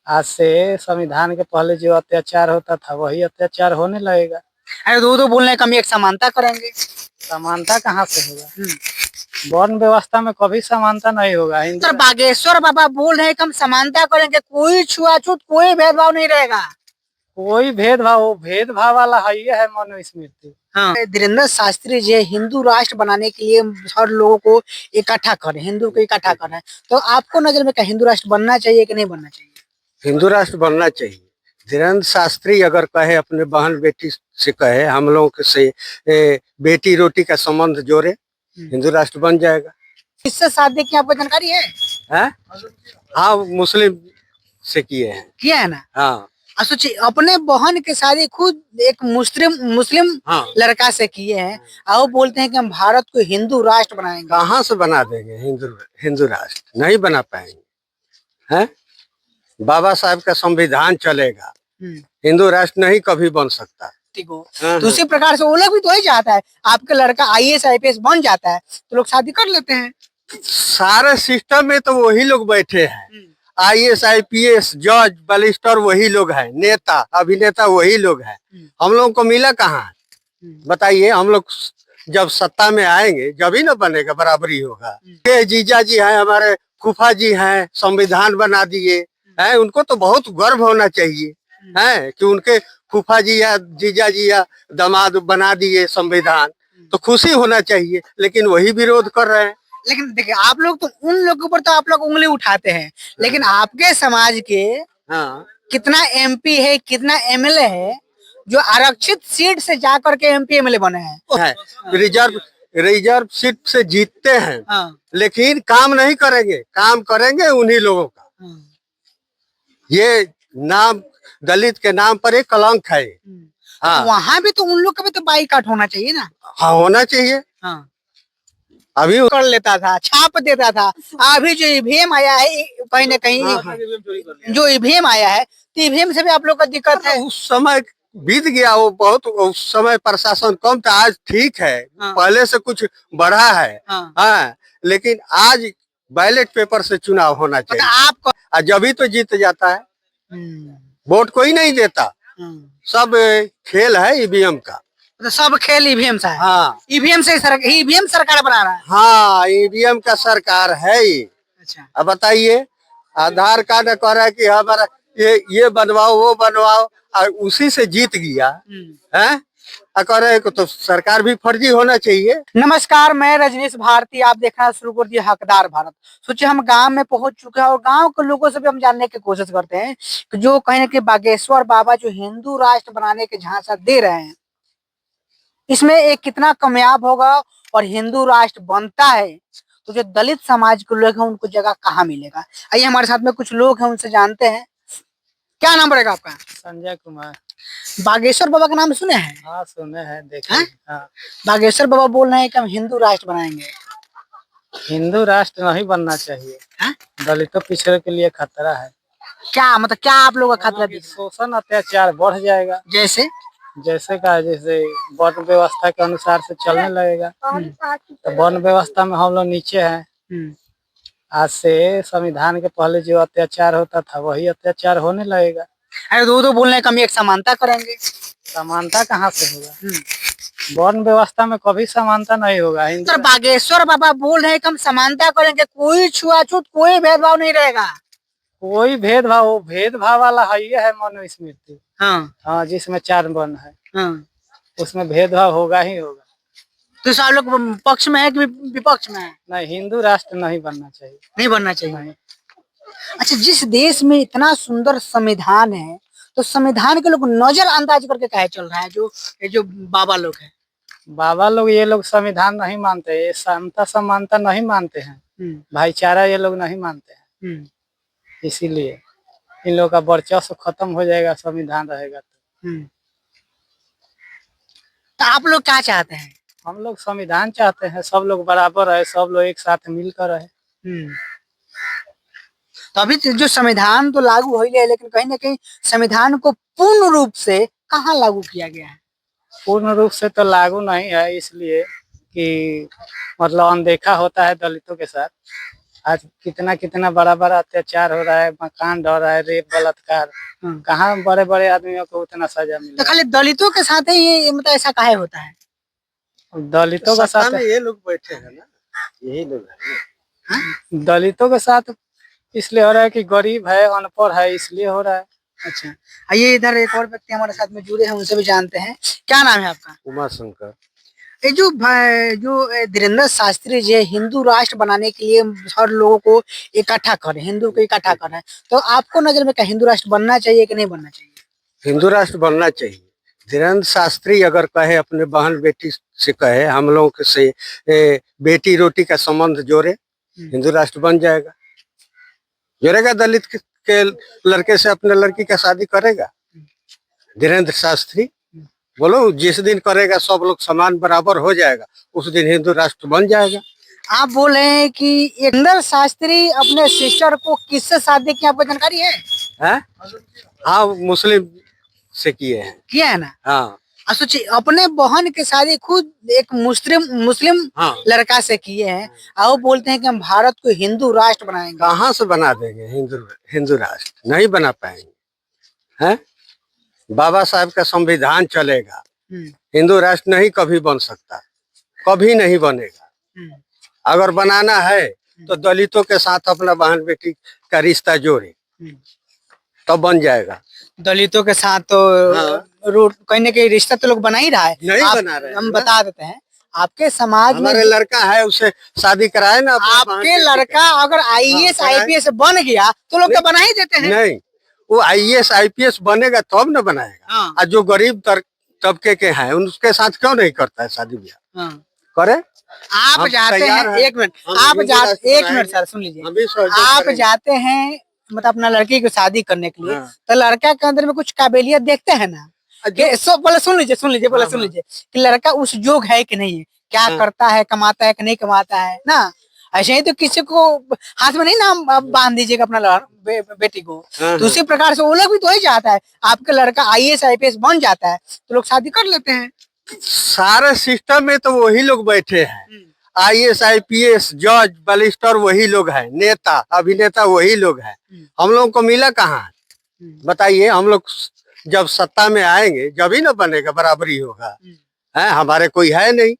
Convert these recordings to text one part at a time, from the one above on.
आज से संविधान के पहले जो अत्याचार होता था वही अत्याचार होने लगेगा। अरे दो बोलने का हम एक समानता करेंगे। समानता कहाँ से होगा? वर्ण व्यवस्था में कभी समानता नहीं होगा। सर बागेश्वर बाबा बोल रहे हैं कि हम समानता करेंगे, कोई छुआछूत कोई भेदभाव नहीं रहेगा। कोई भेदभाव वाला है, ये है मनुस्मृति। हाँ। धीरेन्द्र शास्त्री जी हिंदू राष्ट्र बनाने के लिए हर लोगों को इकट्ठा करें, हिंदू को इकट्ठा करें, तो आपको नजर में क्या हिंदू राष्ट्र बनना चाहिए कि नहीं बनना चाहिए? हिंदू राष्ट्र बनना चाहिए। धीरेन्द्र शास्त्री अगर कहे, अपने बहन बेटी से कहे, हम लोग से बेटी रोटी का संबंध जोड़े, हिंदू राष्ट्र बन जाएगा। इससे शादी की आपको जानकारी है? हाँ, मुस्लिम से किए हैं। किया है ना? हाँ। सोचिए अपने बहन की शादी खुद एक मुस्लिम लड़का से किए हैं, और वो बोलते हैं कि हम भारत को हिंदू राष्ट्र बनाएंगे। कहाँ से बना देंगे हिंदू राष्ट्र? नहीं बना पाएंगे। हैं? बाबा साहब का संविधान चलेगा, हिंदू राष्ट्र नहीं कभी बन सकता। ठीक हो। तो उसी प्रकार से वो लोग भी तो ही चाहता है आपका लड़का IAS IPS बन जाता है तो लोग शादी कर लेते हैं। सारे सिस्टम में तो वही लोग बैठे हैं। IAS IPS जज बैरिस्टर वही लोग हैं, नेता अभिनेता वही लोग हैं। हम लोगों को मिला कहाँ? बताइए। हम लोग जब सत्ता में आएंगे जब ही ना बनेगा, बराबरी होगा। ये जीजा जी हैं, हमारे फूफा जी हैं, संविधान बना दिए हैं, उनको तो बहुत गर्व होना चाहिए है कि उनके फूफा जी या जीजा जी या दामाद बना दिए संविधान, तो खुशी होना चाहिए। लेकिन वही विरोध कर रहे हैं। लेकिन देखिए आप लोग तो उन लोगों के ऊपर तो आप लोग उंगली उठाते हैं, लेकिन आपके समाज के कितना MP है, कितना MLA है जो आरक्षित सीट से जाकर के MP MLA बने हैं? रिजर्व सीट से जीतते हैं, लेकिन काम नहीं करेंगे। काम करेंगे उन्हीं लोगों का। ये नाम दलित के नाम पर एक कलंक है। हाँ। तो वहाँ भी तो उन लोग का भी तो बाईकाट होना चाहिए ना? हाँ, होना चाहिए। हाँ। अभी कर लेता था, छाप देता था। अभी जो EVM आया है कहीं ना कहीं, जो EVM आया है तो EVM से भी आप लोग का दिक्कत है। उस समय बीत गया, वो बहुत उस समय प्रशासन कम था। आज ठीक है। पहले से कुछ बढ़ा है। हाँ, लेकिन आज बैलेट पेपर से चुनाव होना चाहिए। आपको जब ही तो जीत जाता है। वोट कोई नहीं देता, सब खेल है EVM का। तो सब खेल EVM से है। हाँ, EVM से EVM सरकार बना रहा है। हाँ, EVM का सरकार है ही। अच्छा, अब बताइए। आधार कार्ड कह रहा है कि हमारा ये बनवाओ वो बनवाओ, और उसी से जीत गया है। कह रहे तो सरकार भी फर्जी होना चाहिए। नमस्कार, मैं रजनीश भारती, आप देखना शुरू कर दिया हकदार भारत। सोचिए हम गांव में पहुंच चुके हैं और गांव के लोगों से भी हम जानने की कोशिश करते हैं कि जो कहीं ना कहीं बागेश्वर बाबा जो हिंदू राष्ट्र बनाने के झांसा दे रहे हैं, इसमें एक कितना कामयाब होगा, और हिंदू राष्ट्र बनता है तो जो दलित समाज के लोग हैं उनको जगह कहाँ मिलेगा। आइए हमारे साथ में कुछ लोग हैं, उनसे जानते हैं। क्या नाम पड़ेगा आपका? संजय कुमार। बागेश्वर बाबा का नाम सुने हैं? हाँ, सुने हैं, देखिए। हाँ। बागेश्वर बाबा बोल रहे हैं कि हम हिंदू राष्ट्र बनाएंगे। हिंदू राष्ट्र नहीं बनना चाहिए। दलितों पिछड़े के लिए खतरा है। क्या मतलब, क्या आप लोग का खतरा? शोषण अत्याचार बढ़ जाएगा। जैसे वर्ण व्यवस्था के अनुसार से चलने लगेगा। तो वर्ण व्यवस्था में हम लोग नीचे हैं। आज से संविधान के पहले जो अत्याचार होता था वही अत्याचार होने लगेगा। अरे दो बोलने का हम एक समानता करेंगे। समानता कहाँ से होगा? वर्ण व्यवस्था में कभी समानता नहीं होगा। सर बागेश्वर बाबा बोल रहे हैं कि हम समानता करेंगे, कोई छुआछूत कोई भेदभाव नहीं रहेगा। कोई भेदभाव वाला है, ये है मनुस्मृति। हाँ, जिसमें 4 वर्ण है। उसमें भेदभाव होगा ही होगा। तो सब लोग पक्ष में है कि विपक्ष में है? नहीं, हिंदू राष्ट्र नहीं बनना चाहिए। नहीं बनना चाहिए। नहीं। अच्छा, जिस देश में इतना सुंदर संविधान है तो संविधान के लोग नजरअंदाज करके काहे चल रहा है? जो बाबा लोग हैं, बाबा लोग, ये लोग संविधान नहीं मानते, ये समता समानता नहीं मानते हैं, भाईचारा ये लोग नहीं मानते हैं। इसीलिए इन लोगों का वर्चस्व खत्म हो जाएगा, संविधान रहेगा तो आप लोग क्या चाहते हैं? हम लोग संविधान चाहते हैं, सब लोग बराबर है, सब लोग एक साथ मिलकर रहे। तो अभी जो संविधान तो लागू हो ही है, लेकिन कहीं ना कहीं संविधान को पूर्ण रूप से कहाँ लागू किया गया है? पूर्ण रूप से तो लागू नहीं है, इसलिए कि मतलब अनदेखा होता है दलितों के साथ। आज कितना कितना बड़ा बड़ा अत्याचार हो रहा है, मकान ढह रहा है, रेप बलात्कार। कहाँ बड़े बड़े आदमियों को उतना सजा तो मिला। खाली दलितों के साथ ही ये मतलब ऐसा काहे होता है? दलितों के सत्ता साथ, में ये लोग बैठे हैं ना, यही लोग हैं। दलितों के साथ इसलिए हो रहा है कि गरीब है, अनपढ़ है, इसलिए हो रहा है। अच्छा, आइए इधर एक और व्यक्ति हमारे साथ में जुड़े हैं, उनसे भी जानते हैं। क्या नाम है आपका? उमा शंकर। ये जो धीरेन्द्र शास्त्री जी हिंदू राष्ट्र बनाने के लिए हर लोगों को इकट्ठा कर, हिंदू को इकट्ठा कर रहे हैं, तो आपको नजर में क्या हिंदू राष्ट्र बनना चाहिए कि नहीं बनना चाहिए? हिंदू राष्ट्र बनना चाहिए। धीरेन्द्र शास्त्री अगर कहे, अपने बहन बेटी से कहे, हम लोग से बेटी रोटी का संबंध जोड़े, हिंदू राष्ट्र बन जाएगा। जोड़ेगा, दलित के लड़के से अपने लड़की का शादी करेगा धीरेन्द्र शास्त्री। बोलो, जिस दिन करेगा सब लोग समान बराबर हो जाएगा, उस दिन हिंदू राष्ट्र बन जाएगा। आप बोल रहे हैं कि धीरेन्द्र शास्त्री अपने सिस्टर को किससे शादी की, आपको जानकारी है? हाँ, मुस्लिम से किए हैं। किया है ना? हाँ, सोचिए, अपने बहन की शादी खुद एक मुस्लिम हाँ। लड़का से किए हैं, और वो बोलते हैं कि हम भारत को हिंदू राष्ट्र बनाएंगे। कहाँ से बना देंगे हिंदू राष्ट्र? नहीं बना पाएंगे। हैं? बाबा साहब का संविधान चलेगा, हिंदू राष्ट्र नहीं कभी बन सकता, कभी नहीं बनेगा। अगर बनाना है तो दलितों के साथ अपना बहन बेटी का रिश्ता जोड़े, तब बन जाएगा। दलितों के साथ तो कहीं ना कहीं रिश्ता तो लोग बना ही रहा है। नहीं बना रहे, हम बता देते हैं, आपके समाज में हमारे लड़का है, उसे शादी कराए ना। आपके लड़का अगर आईएएस आईपीएस बन गया तो लोग तो बना ही देते हैं। नहीं, वो आईएएस आईपीएस बनेगा तब न बनाएगा। और जो गरीब तबके के हैं उनके साथ क्यों नहीं करता है शादी ब्याह? करे। आप जाते हैं, एक मिनट, एक मिनट सर सुन लीजिए, आप जाते हैं मतलब अपना लड़की की शादी करने के लिए, तो लड़का के अंदर में कुछ काबिलियत देखते हैं ना? बोले सुन लीजिए कि लड़का उस जोग है कि नहीं है, क्या करता है, कमाता है कि नहीं कमाता है ना? ऐसे ही तो किसी को हाथ में नहीं नाम बांध दीजिएगा अपना बेटी को। तो उसी प्रकार से वो लोग भी तो ही चाहता है, आपका लड़का आईएएस आईपीएस बन जाता है तो लोग शादी कर लेते हैं। सारे सिस्टम में तो वही लोग बैठे हैं। आईएएस आईपीएस जज बैरिस्टर वही लोग हैं, नेता अभिनेता वही लोग हैं। हम लोग को मिला कहाँ? बताइए। हम लोग जब सत्ता में आएंगे जब ही ना बनेगा, बराबरी होगा। है, हमारे कोई है नहीं।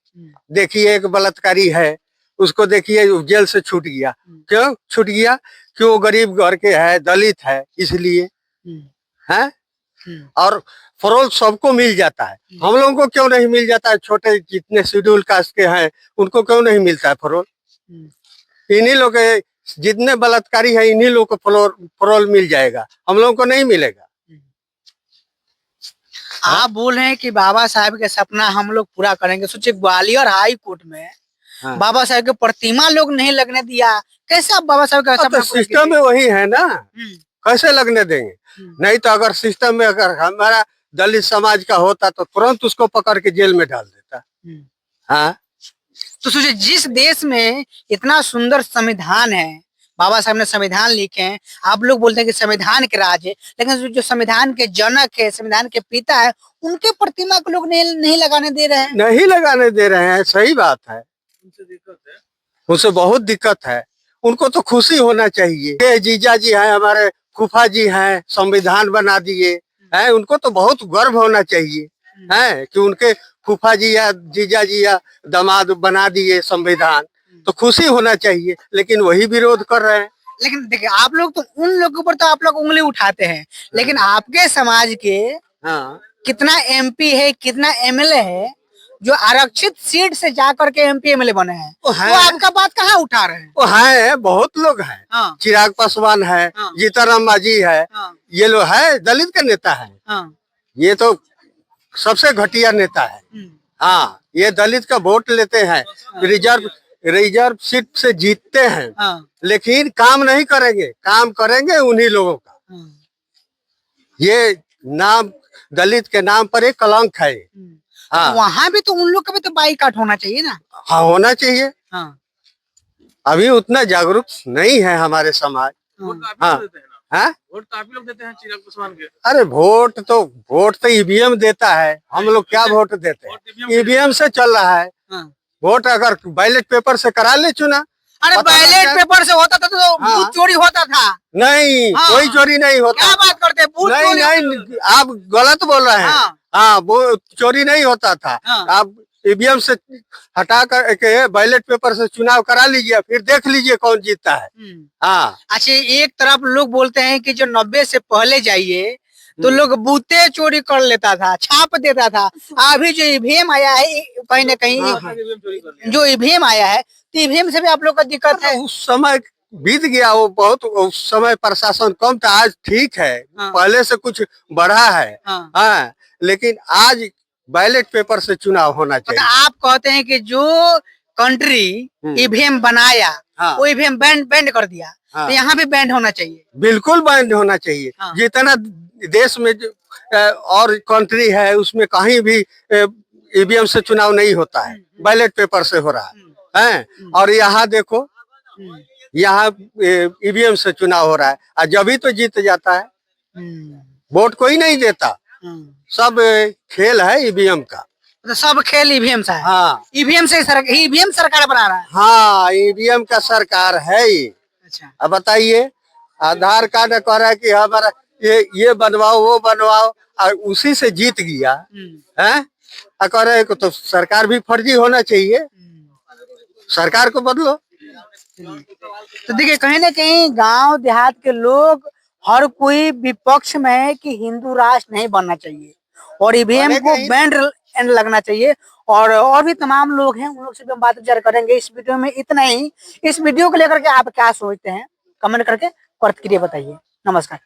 देखिए, एक बलात्कारी है, उसको देखिए जेल से छूट गया। क्यों छूट गया? कि वो गरीब घर के है, दलित है, इसलिए है। और फरोल सबको मिल जाता है, हम लोगों को क्यों नहीं मिल जाता है? छोटे जितने शेड्यूल कास्ट के हैं उनको क्यों नहीं मिलता है फरोल? इन्हीं लोग के जितने बलात्कारी है, इन्हीं लोग को फरोल मिल जाएगा, हम लोगों को नहीं मिलेगा। आप बोल रहे हैं कि बाबा साहब के सपना हम लोग पूरा करेंगे। सोचिए, ग्वालियर हाई कोर्ट में बाबा साहब की प्रतिमा लोग नहीं लगने दिया, कैसे आप बाबा साहब का सपना? सिस्टम में वही है ना, कैसे लगने देंगे? नहीं तो अगर सिस्टम में अगर हमारा दलित समाज का होता तो तुरंत उसको पकड़ के जेल में डाल देता। हाँ, तो सोचिए, जिस देश में इतना सुंदर संविधान है, बाबा साहब ने संविधान लिखे हैं, आप लोग बोलते हैं कि संविधान के राज है, लेकिन जो संविधान के जनक है, संविधान के पिता है, उनके प्रतिमा को लोग नहीं लगाने दे रहे हैं। नहीं लगाने दे रहे हैं, सही बात है। उनसे बहुत दिक्कत है। उनको तो खुशी होना चाहिए। ये जीजा जी हैं, हमारे फूफा जी हैं, संविधान बना दिए हैं, उनको तो बहुत गर्व होना चाहिए है कि उनके फूफा जी या जीजा जी या दामाद बना दिए संविधान, तो खुशी होना चाहिए। लेकिन वही विरोध कर रहे हैं। लेकिन देखिए, आप लोग तो उन लोगों पर तो आप लोग उंगली उठाते हैं, लेकिन आपके समाज के कितना एमपी है, कितना एमएलए है जो आरक्षित सीट से जाकर के एमपी एमएलए बने हैं, तो आपका बात कहाँ उठा रहे हैं? वो है, बहुत लोग हैं। चिराग पासवान है, जीताराम मांझी है, ये लोग है, दलित का नेता है। ये तो सबसे घटिया नेता है। हाँ, ये दलित का वोट लेते हैं, रिजर्व सीट से जीतते हैं, लेकिन काम नहीं करेंगे। काम करेंगे उन्हीं लोगों का। ये नाम दलित के नाम पर एक कलंक है। हाँ, वहाँ भी तो उन लोग का भी तो बाईकाट होना चाहिए ना? हाँ, होना चाहिए। अभी उतना जागरूक नहीं है हमारे समाज। हाँ, वोट तो आप लोग देते हैं चिराग पासवान के। अरे वोट तो ईवीएम देता है, हम लोग क्या वोट देते हैं? ईवीएम से चल रहा है। वोट अगर बैलेट पेपर से करा ले चुना अरे पता बैलेट लग पेपर से होता था तो हाँ। बूथ चोरी होता था। नहीं, हाँ। कोई चोरी नहीं होता। क्या बात करते हैं, बूथ नहीं चोरी नहीं, आप गलत बोल रहे हैं। हाँ। हाँ, वो चोरी नहीं होता था। हाँ। आप ईवीएम से हटा कर के बैलेट पेपर से चुनाव करा लीजिए, फिर देख लीजिए कौन जीतता है। हाँ, अच्छा, एक तरफ लोग बोलते हैं कि जो 90 से पहले जाइए तो लोग बूथे चोरी कर लेता था, छाप देता था। अभी जो ईवीएम आया है कहीं ना कहीं जो ईवीएम आया है तो ईवीएम से भी आप लोग का दिक्कत है। उस समय बीत गया वो, बहुत उस समय प्रशासन कम था, आज ठीक है। हाँ। पहले से कुछ बढ़ा है। हाँ। हाँ, लेकिन आज बैलेट पेपर से चुनाव होना मतलब चाहिए। आप कहते हैं कि जो कंट्री ईवीएम बनाया हाँ। वो ईवीएम बैंड कर दिया, हाँ। तो यहाँ भी बैंड होना चाहिए। बिल्कुल बैंड होना चाहिए। हाँ। जितना देश में और कंट्री है उसमें कहीं भी ईवीएम से चुनाव नहीं होता है, बैलेट पेपर से हो रहा है। और यहाँ देखो, यहाँ ईवीएम से चुनाव हो रहा है, और जब ही तो जीत जाता है। वोट कोई नहीं देता, सब खेल है ईवीएम का। तो सब खेल ईवीएम से है। हाँ ईवीएम से ईवीएम सरकार बना रहा है। हाँ, ईवीएम का सरकार है ये। अच्छा, अब बताइए, आधार कार्ड कह रहा है कि हमारा ये बनवाओ वो बनवाओ, और उसी से जीत गया है। कह रहे हैं तो सरकार भी फर्जी होना चाहिए, सरकार को बदलो। तो देखिए कहीं ना कहीं गांव देहात के लोग हर कोई विपक्ष में है कि हिंदू राष्ट्र नहीं बनना चाहिए और ईवीएम को बैंड एंड लगना चाहिए। और भी तमाम लोग हैं, उन लोग से भी हम बात विचार करेंगे। इस वीडियो में इतना ही। इस वीडियो को लेकर के आप क्या सोचते हैं, कमेंट करके प्रतिक्रिया बताइए। नमस्कार।